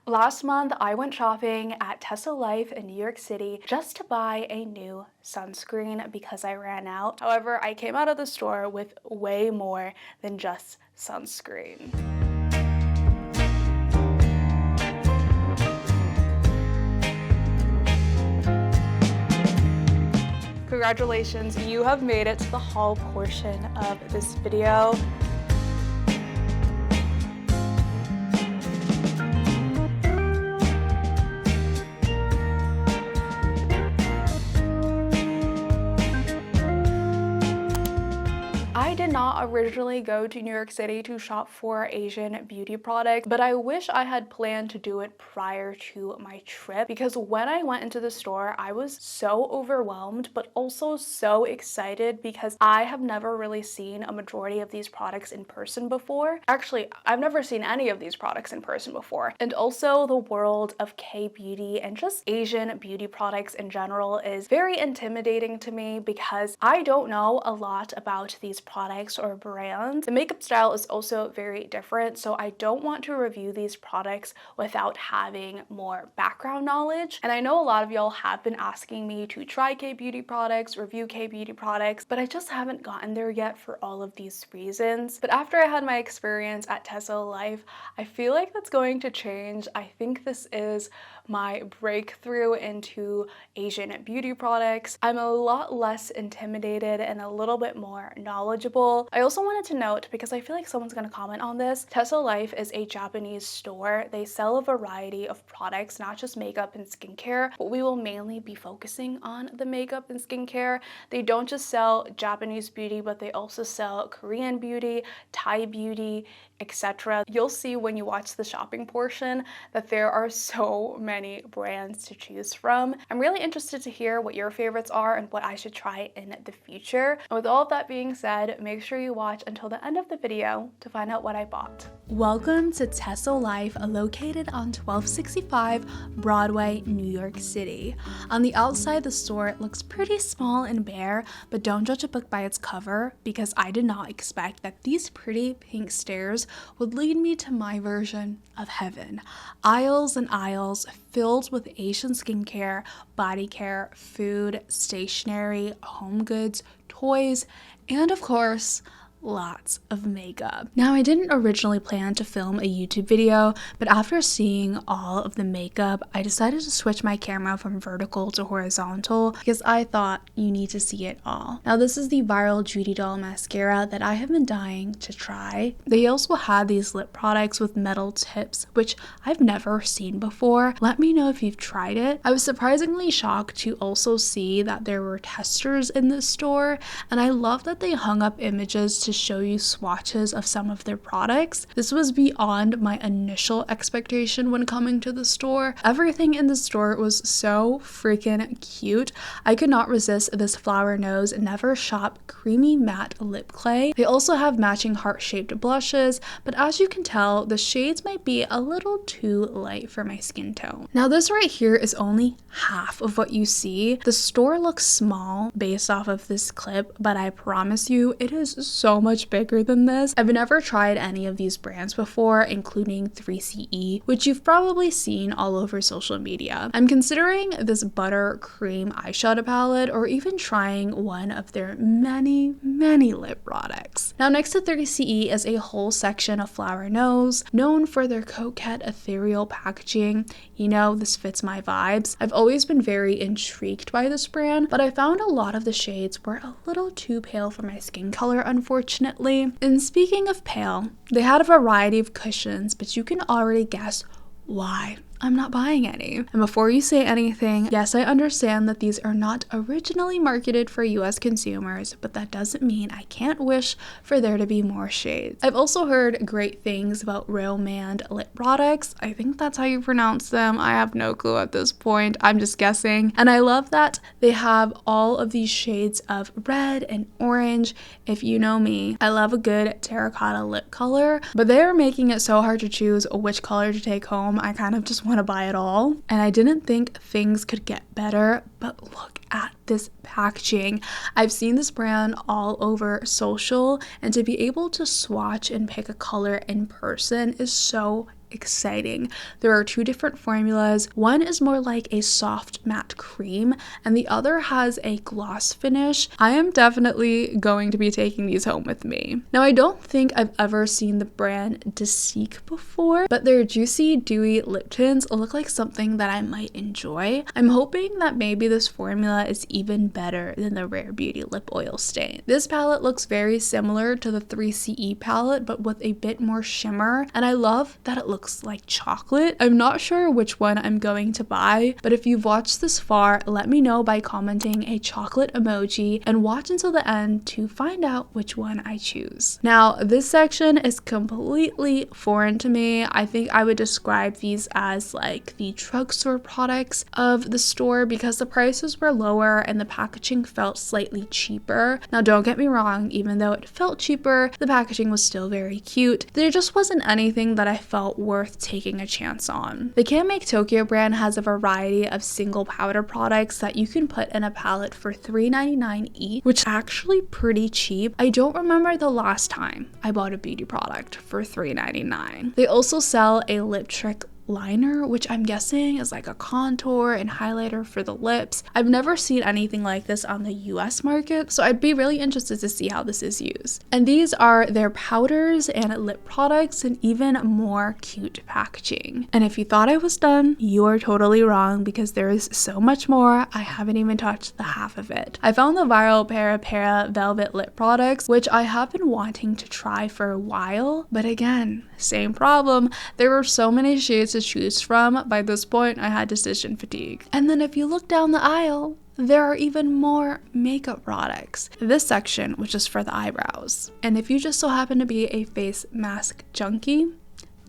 Last month, I went shopping at Teso Life in New York City just to buy a new sunscreen because I ran out. However, I came out of the store with way more than just sunscreen. Congratulations, you have made it to the haul portion of this video. I did not originally go to New York City to shop for Asian beauty products, but I wish I had planned to do it prior to my trip, because when I went into the store, I was so overwhelmed, but also so excited because I have never really seen a majority of these products in person before. Actually, I've never seen any of these products in person before. And also the world of K-beauty and just Asian beauty products in general is very intimidating to me because I don't know a lot about these products or brands. The makeup style is also very different, so I don't want to review these products without having more background knowledge. And I know a lot of y'all have been asking me to try K-beauty products, review K-beauty products, but I just haven't gotten there yet for all of these reasons. But after I had my experience at Teso Life, I feel like that's going to change. I think this is my breakthrough into Asian beauty products. I'm a lot less intimidated and a little bit more knowledgeable. I also wanted to note, because I feel like someone's going to comment on this, Teso Life is a Japanese store. They sell a variety of products, not just makeup and skincare, but we will mainly be focusing on the makeup and skincare. They don't just sell Japanese beauty, but they also sell Korean beauty, Thai beauty, etc. You'll see when you watch the shopping portion that there are so many brands to choose from. I'm really interested to hear what your favorites are and what I should try in the future. And with all of that being said, make sure you watch until the end of the video to find out what I bought. Welcome to Teso Life, located on 1265 Broadway, New York City. On the outside, the store looks pretty small and bare, but don't judge a book by its cover, because I did not expect that these pretty pink stairs would lead me to my version of heaven. Aisles and aisles filled with Asian skincare, body care, food, stationery, home goods, toys, and of course, lots of makeup. Now, I didn't originally plan to film a YouTube video, but after seeing all of the makeup, I decided to switch my camera from vertical to horizontal because I thought you need to see it all. Now, this is the Viral Judy Doll mascara that I have been dying to try. They also had these lip products with metal tips, which I've never seen before. Let me know if you've tried it. I was surprisingly shocked to also see that there were testers in this store, and I love that they hung up images to show you swatches of some of their products. This was beyond my initial expectation when coming to the store. Everything in the store was so freaking cute. I could not resist this Flower Nose Never Shop creamy matte lip clay. They also have matching heart-shaped blushes, but as you can tell, the shades might be a little too light for my skin tone. Now, this right here is only half of what you see. The store looks small based off of this clip, but I promise you it is so much bigger than this. I've never tried any of these brands before, including 3CE, which you've probably seen all over social media. I'm considering this butter cream eyeshadow palette, or even trying one of their many lip products. Now, next to 3CE is a whole section of Flower Nose, known for their coquette ethereal packaging. You know, this fits my vibes. I've always been very intrigued by this brand, but I found a lot of the shades were a little too pale for my skin color, unfortunately. And speaking of pale, they had a variety of cushions, but you can already guess why I'm not buying any. And before you say anything, yes, I understand that these are not originally marketed for US consumers, but that doesn't mean I can't wish for there to be more shades. I've also heard great things about Romand lip products. I think that's how you pronounce them. I have no clue at this point. I'm just guessing. And I love that they have all of these shades of red and orange. If you know me, I love a good terracotta lip color, but they are making it so hard to choose which color to take home. I kind of just want to buy it all. And I didn't think things could get better, but look at this packaging. I've seen this brand all over social, and to be able to swatch and pick a color in person is so exciting. There are two different formulas. One is more like a soft matte cream and the other has a gloss finish. I am definitely going to be taking these home with me. Now, I don't think I've ever seen the brand Desique before, but their juicy dewy lip tints look like something that I might enjoy. I'm hoping that maybe this formula is even better than the Rare Beauty lip oil stain. This palette looks very similar to the 3CE palette, but with a bit more shimmer, and I love that it looks like chocolate. I'm not sure which one I'm going to buy, but if you've watched this far, let me know by commenting a chocolate emoji and watch until the end to find out which one I choose. Now, this section is completely foreign to me. I think I would describe these as like the drugstore products of the store because the prices were lower and the packaging felt slightly cheaper. Now, don't get me wrong, even though it felt cheaper, the packaging was still very cute. There just wasn't anything that I felt worth taking a chance on. The Can Make Tokyo brand has a variety of single powder products that you can put in a palette for $3.99 each, which is actually pretty cheap. I don't remember the last time I bought a beauty product for $3.99. They also sell a lip trick liner, which I'm guessing is like a contour and highlighter for the lips. I've never seen anything like this on the US market, so I'd be really interested to see how this is used. And these are their powders and lip products and even more cute packaging. And if you thought I was done, you are totally wrong because there is so much more. I haven't even touched the half of it. I found the viral Para Velvet lip products, which I have been wanting to try for a while, but again, same problem. There were so many shades to choose from. By this point, I had decision fatigue. And then if you look down the aisle, there are even more makeup products. This section, which is for the eyebrows. And if you just so happen to be a face mask junkie,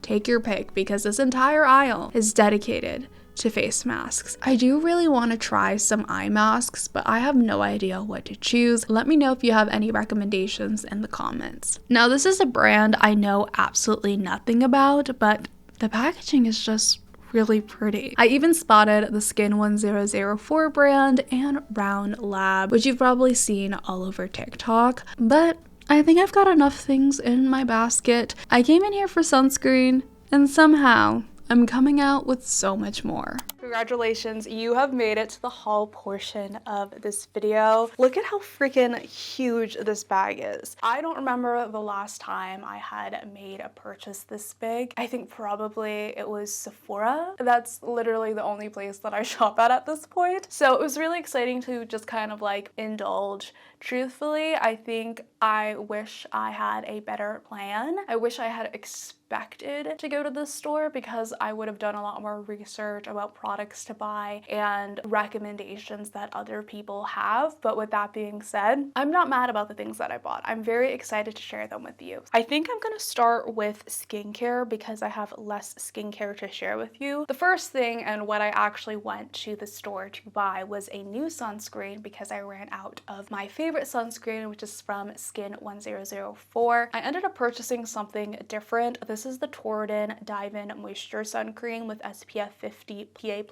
take your pick because this entire aisle is dedicated to face masks. I do really want to try some eye masks, but I have no idea what to choose. Let me know if you have any recommendations in the comments. Now, this is a brand I know absolutely nothing about, but the packaging is just really pretty. I even spotted the Skin 1004 brand and Round Lab, which you've probably seen all over TikTok, but I think I've got enough things in my basket. I came in here for sunscreen, and somehow I'm coming out with so much more. Congratulations, you have made it to the haul portion of this video. Look at how freaking huge this bag is. I don't remember the last time I had made a purchase this big. I think probably it was Sephora. That's literally the only place that I shop at this point. So it was really exciting to just kind of like indulge. Truthfully, I think I wish I had a better plan. I wish I had expected to go to this store because I would have done a lot more research about products to buy and recommendations that other people have. But with that being said, I'm not mad about the things that I bought. I'm very excited to share them with you. I think I'm gonna start with skincare because I have less skincare to share with you. The first thing and what I actually went to the store to buy was a new sunscreen because I ran out of my favorite sunscreen, which is from Skin 1004. I ended up purchasing something different. This is the Torridon Dive-In Moisture Sun Cream with SPF 50 PA++++++.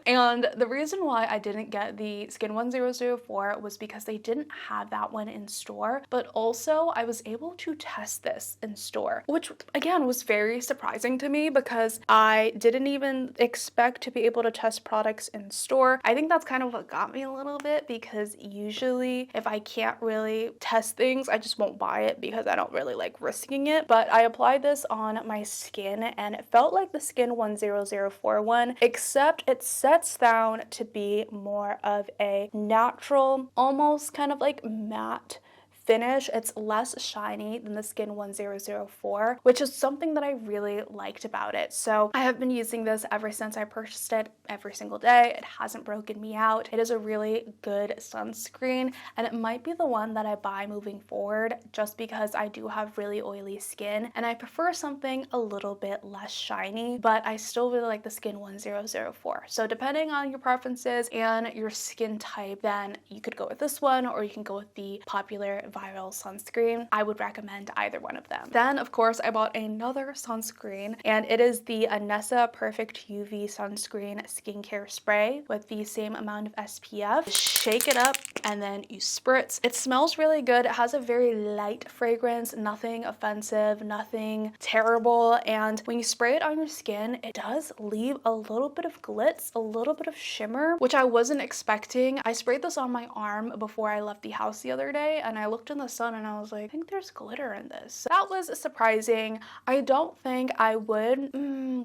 And the reason why I didn't get the Skin 1004 was because they didn't have that one in store, but also I was able to test this in store, which again was very surprising to me because I didn't even expect to be able to test products in store. I think that's kind of what got me a little bit because usually if I can't really test things, I just won't buy it because I don't really like risking it. But I applied this on my skin and it felt like the Skin 1004 one, except it sets down to be more of a natural, almost kind of like matte finish. It's less shiny than the Skin 1004, which is something that I really liked about it. So I have been using this ever since I purchased it every single day. It hasn't broken me out. It is a really good sunscreen and it might be the one that I buy moving forward just because I do have really oily skin and I prefer something a little bit less shiny, but I still really like the Skin 1004. So depending on your preferences and your skin type, then you could go with this one or you can go with the popular viral sunscreen, I would recommend either one of them. Then, of course, I bought another sunscreen, and it is the Anessa Perfect UV Sunscreen Skincare Spray with the same amount of SPF. Shake it up and then you spritz. It smells really good. It has a very light fragrance, nothing offensive, nothing terrible, and when you spray it on your skin, it does leave a little bit of glitz, a little bit of shimmer, which I wasn't expecting. I sprayed this on my arm before I left the house the other day, and I looked in the sun and I was like, I think there's glitter in this. That was surprising. I don't think I would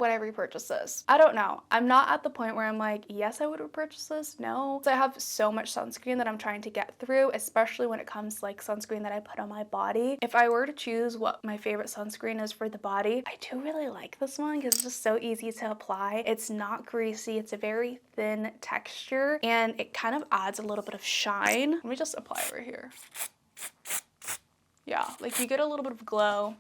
I repurchase this. I don't know. I'm not at the point where I'm like, yes, I would repurchase this. No. So I have so much sunscreen that I'm trying to get through, especially when it comes to like sunscreen that I put on my body. If I were to choose what my favorite sunscreen is for the body, I do really like this one because it's just so easy to apply. It's not greasy. It's a very thin texture and it kind of adds a little bit of shine. Let me just apply over here. Yeah, like you get a little bit of glow.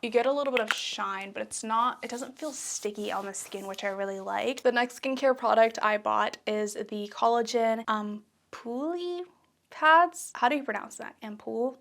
You get a little bit of shine, but it doesn't feel sticky on the skin, which I really like. The next skincare product I bought is the collagen Ampoule pads. How do you pronounce that? Ampoule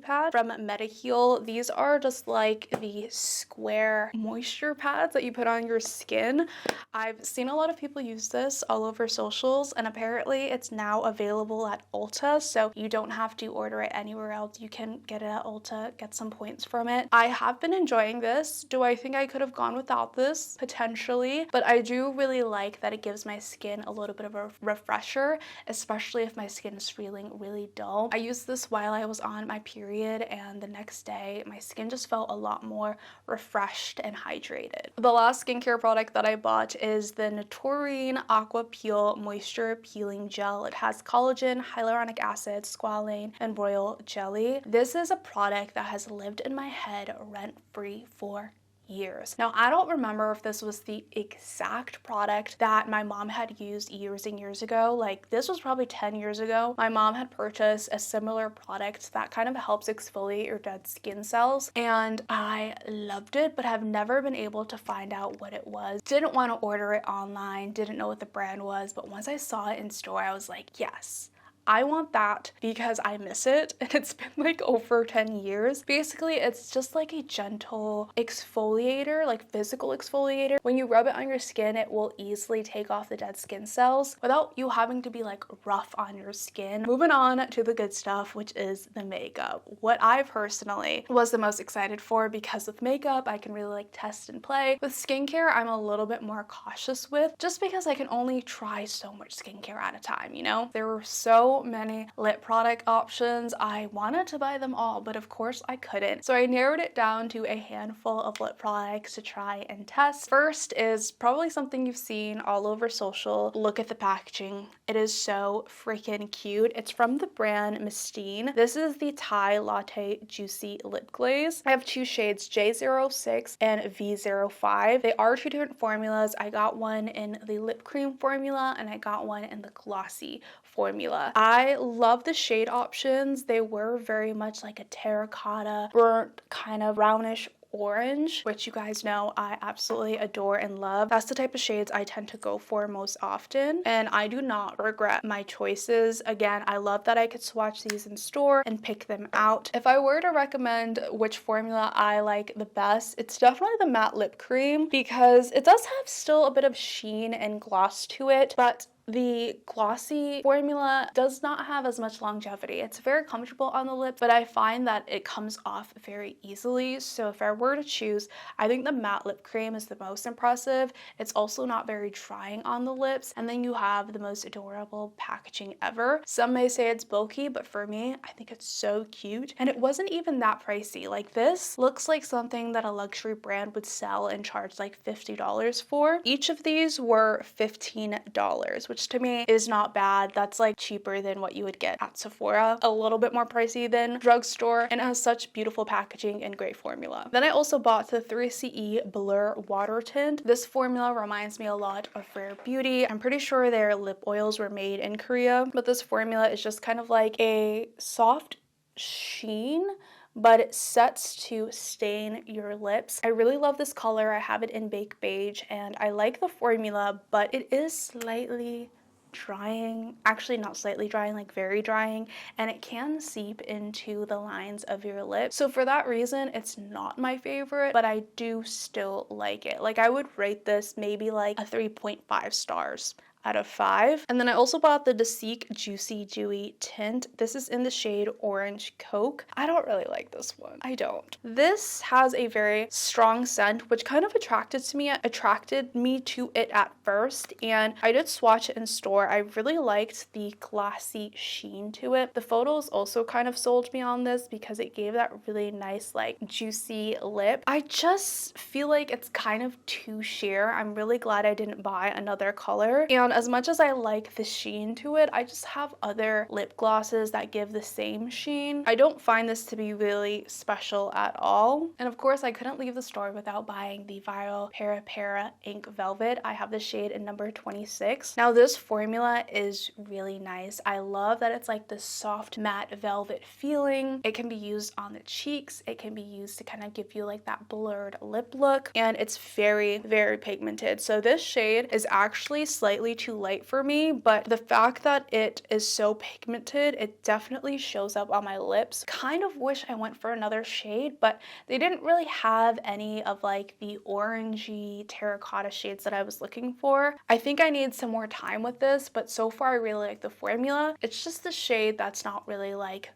pad from Mediheal. These are just like the square moisture pads that you put on your skin. I've seen a lot of people use this all over socials, and apparently it's now available at Ulta, so you don't have to order it anywhere else. You can get it at Ulta, get some points from it. I have been enjoying this. Do I think I could have gone without this? Potentially, but I do really like that it gives my skin a little bit of a refresher, especially if my skin is feeling really dull. I used this while I was on my period, and the next day my skin just felt a lot more refreshed and hydrated. The last skincare product that I bought is the Naturine Aqua Peel Moisture Peeling Gel. It has collagen, hyaluronic acid, squalane, and royal jelly. This is a product that has lived in my head rent-free for years. Now, I don't remember if this was the exact product that my mom had used years and years ago. Like, this was probably 10 years ago. My mom had purchased a similar product that kind of helps exfoliate your dead skin cells, and I loved it, but have never been able to find out what it was. Didn't want to order it online, didn't know what the brand was, but once I saw it in store, I was like, yes, I want that because I miss it, and it's been like over 10 years. Basically, it's just like a gentle exfoliator, like physical exfoliator. When you rub it on your skin, it will easily take off the dead skin cells without you having to be like rough on your skin. Moving on to the good stuff, which is the makeup. What I personally was the most excited for, because with makeup, I can really like test and play. With skincare, I'm a little bit more cautious with, just because I can only try so much skincare at a time, you know? There were so many lip product options. I wanted to buy them all, but of course I couldn't. So I narrowed it down to a handful of lip products to try and test. First is probably something you've seen all over social. Look at the packaging. It is so freaking cute. It's from the brand Mistine. This is the Thai Latte Juicy Lip Glaze. I have two shades, J06 and V05. They are two different formulas. I got one in the lip cream formula and I got one in the glossy formula. I love the shade options. They were very much like a terracotta, burnt, kind of brownish orange, which you guys know I absolutely adore and love. That's the type of shades I tend to go for most often, and I do not regret my choices. Again, I love that I could swatch these in store and pick them out. If I were to recommend which formula I like the best, it's definitely the matte lip cream, because it does have still a bit of sheen and gloss to it, but the glossy formula does not have as much longevity. It's very comfortable on the lip, but I find that it comes off very easily. So if I were to choose, I think the matte lip cream is the most impressive. It's also not very drying on the lips, and then you have the most adorable packaging ever. Some may say it's bulky, but for me, I think it's so cute, and it wasn't even that pricey. Like, this looks like something that a luxury brand would sell and charge like $50 for. Each of these were $15, which to me is not bad. That's like cheaper than what you would get at Sephora, a little bit more pricey than drugstore, and it has such beautiful packaging and great formula. Then I also bought the 3CE Blur Water Tint. This formula reminds me a lot of Rare Beauty. I'm pretty sure their lip oils were made in Korea, but this formula is just kind of like a soft sheen, but it sets to stain your lips. I really love this color. I have it in Baked Beige, and I like the formula, but it is slightly drying, actually not slightly drying, like very drying, and it can seep into the lines of your lips. So for that reason, it's not my favorite, but I do still like it. Like I would rate this maybe like a 3.5 stars out of 5. And then I also bought the Deceek Juicy Dewy tint. This is in the shade Orange Coke. I don't really like this one. I don't. This has a very strong scent, which kind of attracted me to it at first, and I did swatch it in store. I really liked the glassy sheen to it. The photos also kind of sold me on this because it gave that really nice like juicy lip. I just feel like it's kind of too sheer. I'm really glad I didn't buy another color. And as much as I like the sheen to it, I just have other lip glosses that give the same sheen. I don't find this to be really special at all. And of course, I couldn't leave the store without buying the Viral Para Ink Velvet. I have the shade in number 26. Now this formula is really nice. I love that it's like this soft matte velvet feeling. It can be used on the cheeks. It can be used to kind of give you like that blurred lip look. And it's very, very pigmented. So this shade is actually slightly too light for me, but the fact that it is so pigmented, it definitely shows up on my lips. Kind of wish I went for another shade, but they didn't really have any of like the orangey terracotta shades that I was looking for. I think I need some more time with this, but so far I really like the formula. It's just the shade that's not really like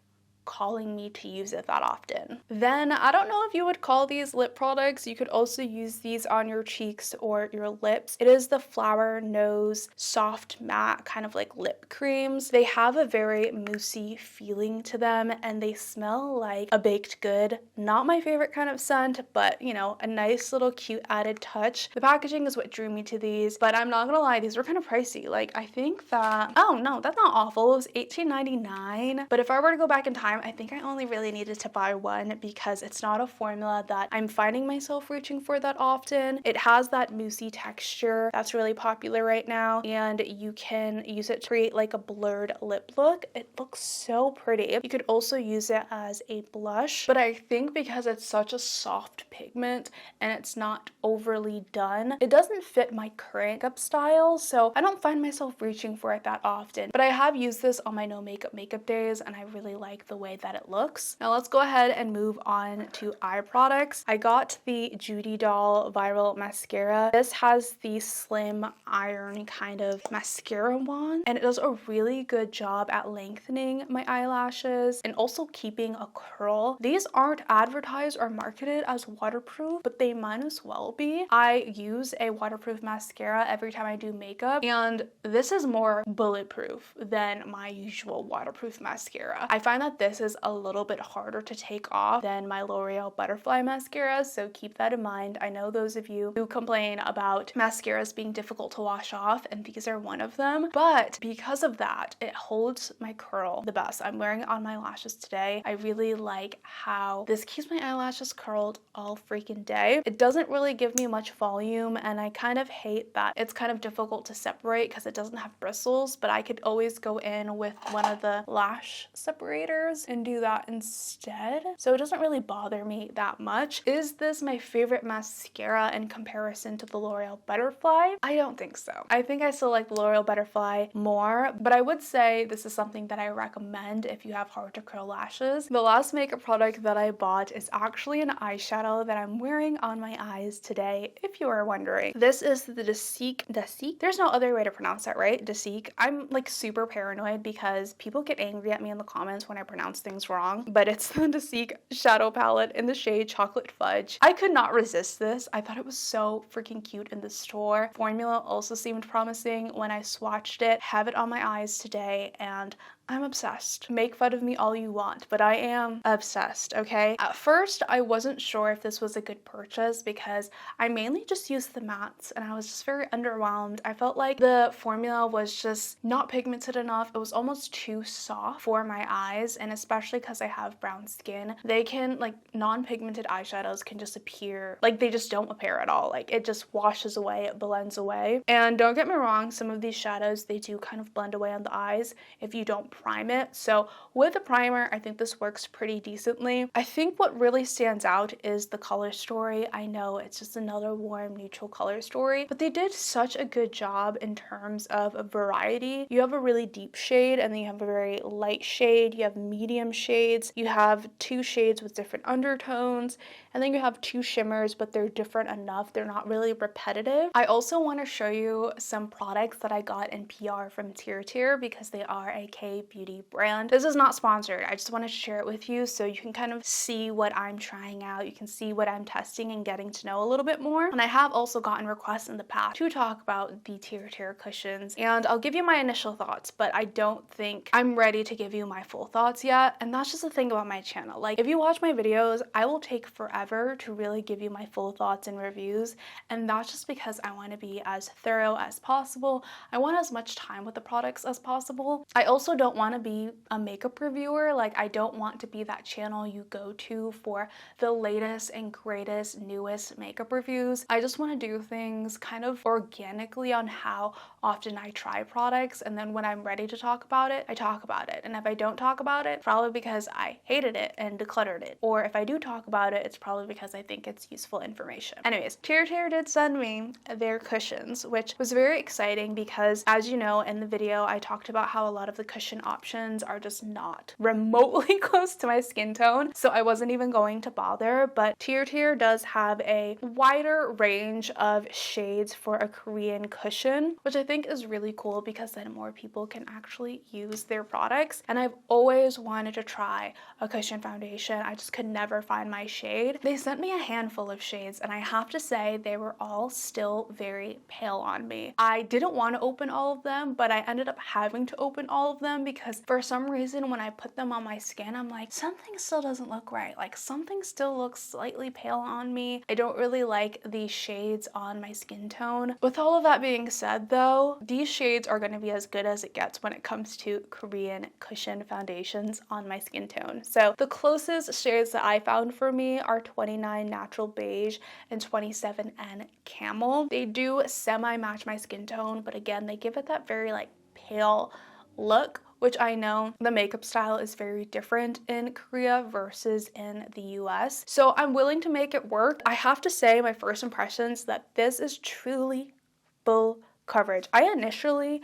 calling me to use it that often. Then I don't know if you would call these lip products. You could also use these on your cheeks or your lips. It is the Flower Nose Soft Matte kind of like lip creams. They have a very moussey feeling to them and they smell like a baked good. Not my favorite kind of scent, but you know, a nice little cute added touch. The packaging is what drew me to these, but I'm not gonna lie, these were kind of pricey. Like I think that, oh no, that's not awful. It was $18.99. But if I were to go back in time, I think I only really needed to buy one because it's not a formula that I'm finding myself reaching for that often. It has that moussey texture that's really popular right now, and you can use it to create like a blurred lip look. It looks so pretty. You could also use it as a blush, but I think because it's such a soft pigment and it's not overly done, it doesn't fit my current makeup style, so I don't find myself reaching for it that often. But I have used this on my no makeup days and I really like the way that it looks. Now let's go ahead and move on to eye products. I got the Judy Doll Viral Mascara. This has the slim iron kind of mascara wand, and it does a really good job at lengthening my eyelashes and also keeping a curl. These aren't advertised or marketed as waterproof, but they might as well be. I use a waterproof mascara every time I do makeup, and this is more bulletproof than my usual waterproof mascara. I find that this is a little bit harder to take off than my L'Oreal Butterfly mascara, so keep that in mind. I know those of you who complain about mascaras being difficult to wash off, and these are one of them, but because of that, it holds my curl the best. I'm wearing it on my lashes today. I really like how this keeps my eyelashes curled all freaking day. It doesn't really give me much volume, and I kind of hate that it's kind of difficult to separate because it doesn't have bristles, but I could always go in with one of the lash separators and do that instead, so it doesn't really bother me that much. Is this my favorite mascara in comparison to the L'Oreal Butterfly? I don't think so. I think I still like the L'Oreal Butterfly more, but I would say this is something that I recommend if you have hard to curl lashes. The last makeup product that I bought is actually an eyeshadow that I'm wearing on my eyes today, if you are wondering. This is the Deceek? There's no other way to pronounce that, right? Deceek. I'm like super paranoid because people get angry at me in the comments when I pronounce things wrong, but it's the Deceek shadow palette in the shade Chocolate Fudge. I could not resist this. I thought it was so freaking cute in the store. Formula also seemed promising when I swatched it. Have it on my eyes today and I'm obsessed. Make fun of me all you want, but I am obsessed, okay? At first, I wasn't sure if this was a good purchase because I mainly just used the mattes and I was just very underwhelmed. I felt like the formula was just not pigmented enough. It was almost too soft for my eyes, and especially because I have brown skin, they can, like, non-pigmented eyeshadows can just appear, like, they just don't appear at all. Like, it just washes away, it blends away. And don't get me wrong, some of these shadows, they do kind of blend away on the eyes if you don't prime it. So with a primer, I think this works pretty decently. I think what really stands out is the color story. I know it's just another warm, neutral color story, but they did such a good job in terms of a variety. You have a really deep shade, and then you have a very light shade, you have medium shades, you have 2 shades with different undertones, and then you have 2 shimmers, but they're different enough. They're not really repetitive. I also want to show you some products that I got in PR from Tear because they are a K-beauty brand. This is not sponsored. I just wanted to share it with you so you can kind of see what I'm trying out. You can see what I'm testing and getting to know a little bit more. And I have also gotten requests in the past to talk about the Tear cushions, and I'll give you my initial thoughts, but I don't think I'm ready to give you my full thoughts yet. And that's just the thing about my channel. Like, if you watch my videos, I will take forever to really give you my full thoughts and reviews, and that's just because I want to be as thorough as possible. I want as much time with the products as possible. I also don't want to be a makeup reviewer. Like, I don't want to be that channel you go to for the latest and greatest, newest makeup reviews. I just want to do things kind of organically on how often I try products, and then when I'm ready to talk about it, I talk about it. And if I don't talk about it, probably because I hated it and decluttered it. Or if I do talk about it, it's probably because I think it's useful information. Anyways, Tear did send me their cushions, which was very exciting because, as you know, in the video, I talked about how a lot of the cushion options are just not remotely close to my skin tone, so I wasn't even going to bother. But Tear does have a wider range of shades for a Korean cushion, which I think is really cool because then more people can actually use their products. And I've always wanted to try a cushion foundation. I just could never find my shade. They sent me a handful of shades, and I have to say they were all still very pale on me. I didn't want to open all of them, but I ended up having to open all of them because for some reason when I put them on my skin, I'm like, something still doesn't look right. Like, something still looks slightly pale on me. I don't really like these shades on my skin tone. With all of that being said though, these shades are going to be as good as it gets when it comes to Korean cushion foundations on my skin tone. So the closest shades that I found for me are 29 Natural Beige and 27 N Camel. They do semi-match my skin tone, but again, they give it that very like pale look, which I know the makeup style is very different in Korea versus in the US. So I'm willing to make it work. I have to say, my first impressions that this is truly full coverage. I initially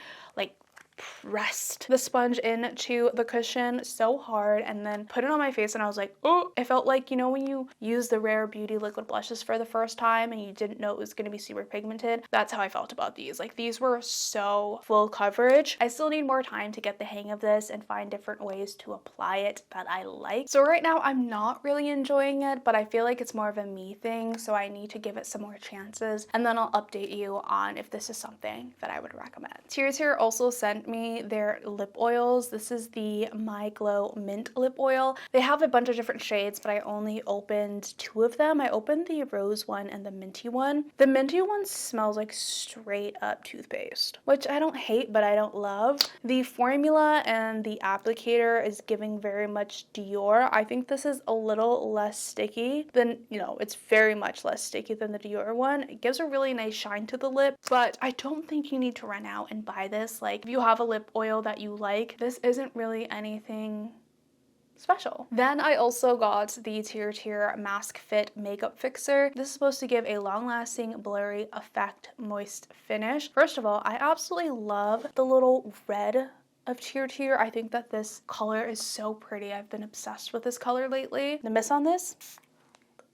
pressed the sponge into the cushion so hard and then put it on my face, and I was like, oh, it felt like, you know, when you use the Rare Beauty liquid blushes for the first time and you didn't know it was going to be super pigmented. That's how I felt about these. Like, these were so full coverage. I still need more time to get the hang of this and find different ways to apply it that I like. So right now I'm not really enjoying it, but I feel like it's more of a me thing, so I need to give it some more chances, and then I'll update you on if this is something that I would recommend. Tear also sent me their lip oils. This is the My Glow Mint Lip Oil. They have a bunch of different shades, but I only opened 2 of them. I opened the rose one and the minty one. The minty one smells like straight up toothpaste, which I don't hate, but I don't love. The formula and the applicator is giving very much Dior. I think this is a little less sticky than, you know, it's very much less sticky than the Dior one. It gives a really nice shine to the lip, but I don't think you need to run out and buy this. Like, if you have a lip oil that you like, this isn't really anything special. Then I also got the Tear Mask Fit Makeup Fixer. This is supposed to give a long-lasting blurry effect moist finish. First of all, I absolutely love the little red of Tear. I think that this color is so pretty. I've been obsessed with this color lately. The mist on this,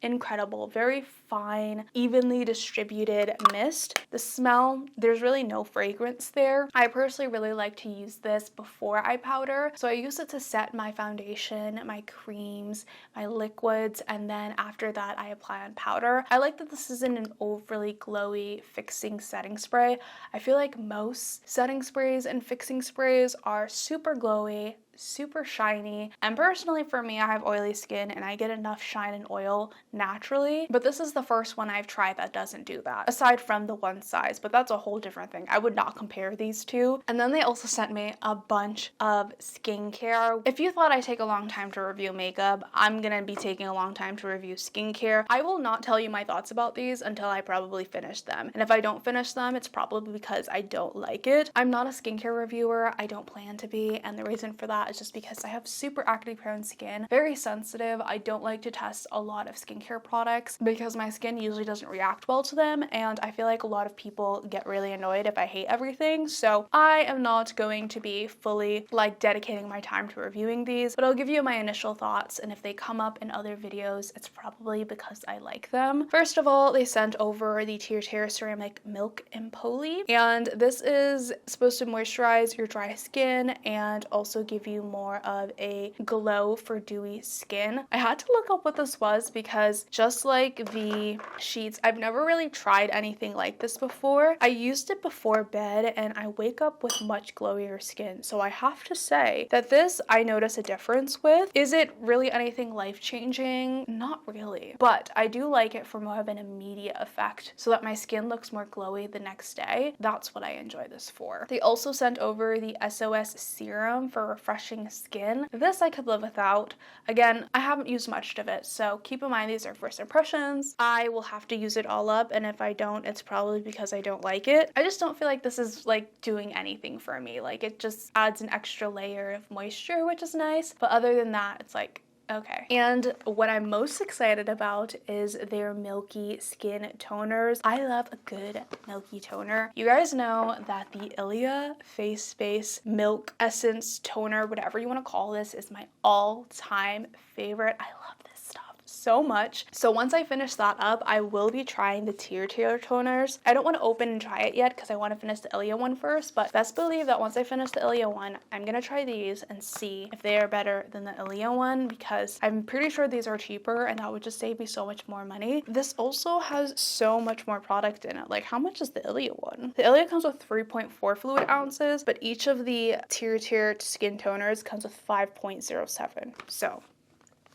incredible. Very fine, evenly distributed mist. The smell, there's really no fragrance there. I personally really like to use this before I powder. So I use it to set my foundation, my creams, my liquids, and then after that I apply on powder. I like that this isn't an overly glowy fixing setting spray. I feel like most setting sprays and fixing sprays are super glowy super shiny. And personally for me, I have oily skin and I get enough shine and oil naturally, but this is the first one I've tried that doesn't do that, aside from the one size, but that's a whole different thing. I would not compare these two. And then they also sent me a bunch of skincare. If you thought I take a long time to review makeup, I'm gonna be taking a long time to review skincare. I will not tell you my thoughts about these until I probably finish them. And if I don't finish them, it's probably because I don't like it. I'm not a skincare reviewer. I don't plan to be, and the reason for that is just because I have super acne prone skin, very sensitive. I don't like to test a lot of skincare products because my skin usually doesn't react well to them, and I feel like a lot of people get really annoyed if I hate everything. So I am not going to be fully like dedicating my time to reviewing these, but I'll give you my initial thoughts, and if they come up in other videos, it's probably because I like them. First of all, they sent over the Tear Ceramic Milk and Poly, and this is supposed to moisturize your dry skin and also give you more of a glow for dewy skin. I had to look up what this was because just like the sheets, I've never really tried anything like this before. I used it before bed and I wake up with much glowier skin, so I have to say that this I notice a difference with. Is it really anything life-changing? Not really, but I do like it for more of an immediate effect so that my skin looks more glowy the next day. That's what I enjoy this for. They also sent over the SOS serum for refreshing skin. This I could live without. Again, I haven't used much of it, so keep in mind these are first impressions. I will have to use it all up, and if I don't, it's probably because I don't like it. I just don't feel like this is like doing anything for me. Like it just adds an extra layer of moisture, which is nice, but other than that, it's like okay. And what I'm most excited about is their milky skin toners. I love a good milky toner. You guys know that the Elle Face Space Milk Essence Toner, whatever you want to call this, is my all-time favorite. I love this stuff so much. So once I finish that up, I will be trying the Tear toners. I don't want to open and try it yet because I want to finish the Elle one first, but best believe that once I finish the Elle one, I'm gonna try these and see if they are better than the Elle one, because I'm pretty sure these are cheaper and that would just save me so much more money. This also has so much more product in it. Like, how much is the Elle one? The Elle comes with 3.4 fluid ounces, but each of the Tear skin toners comes with 5.07. So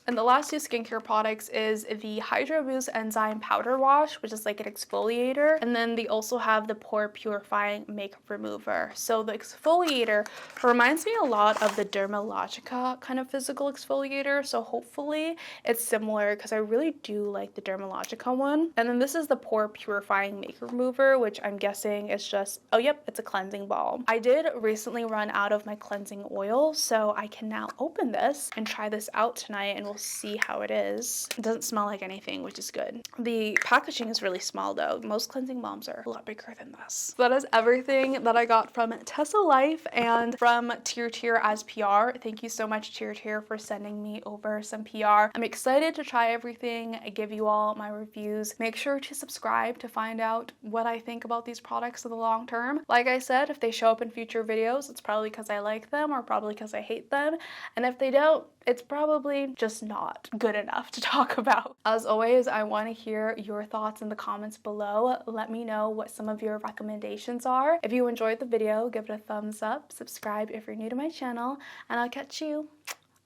and the last two skincare products is the Hydro Boost Enzyme Powder Wash, which is like an exfoliator. And then they also have the Pore Purifying Makeup Remover. So the exfoliator reminds me a lot of the Dermalogica kind of physical exfoliator. So hopefully it's similar because I really do like the Dermalogica one. And then this is the Pore Purifying Makeup Remover, which I'm guessing is just, oh yep, it's a cleansing balm. I did recently run out of my cleansing oil, so I can now open this and try this out tonight, and we'll see how it is. It doesn't smell like anything, which is good. The packaging is really small though. Most cleansing balms are a lot bigger than this. So that is everything that I got from Teso Life and from Tear as PR. Thank you so much, Tear for sending me over some PR. I'm excited to try everything. I give you all my reviews. Make sure to subscribe to find out what I think about these products in the long term. Like I said, if they show up in future videos, it's probably because I like them or probably because I hate them. And if they don't, it's probably just not good enough to talk about. As always, I want to hear your thoughts in the comments below. Let me know what some of your recommendations are. If you enjoyed the video, give it a thumbs up, subscribe if you're new to my channel, and I'll catch you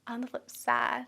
on the flip side.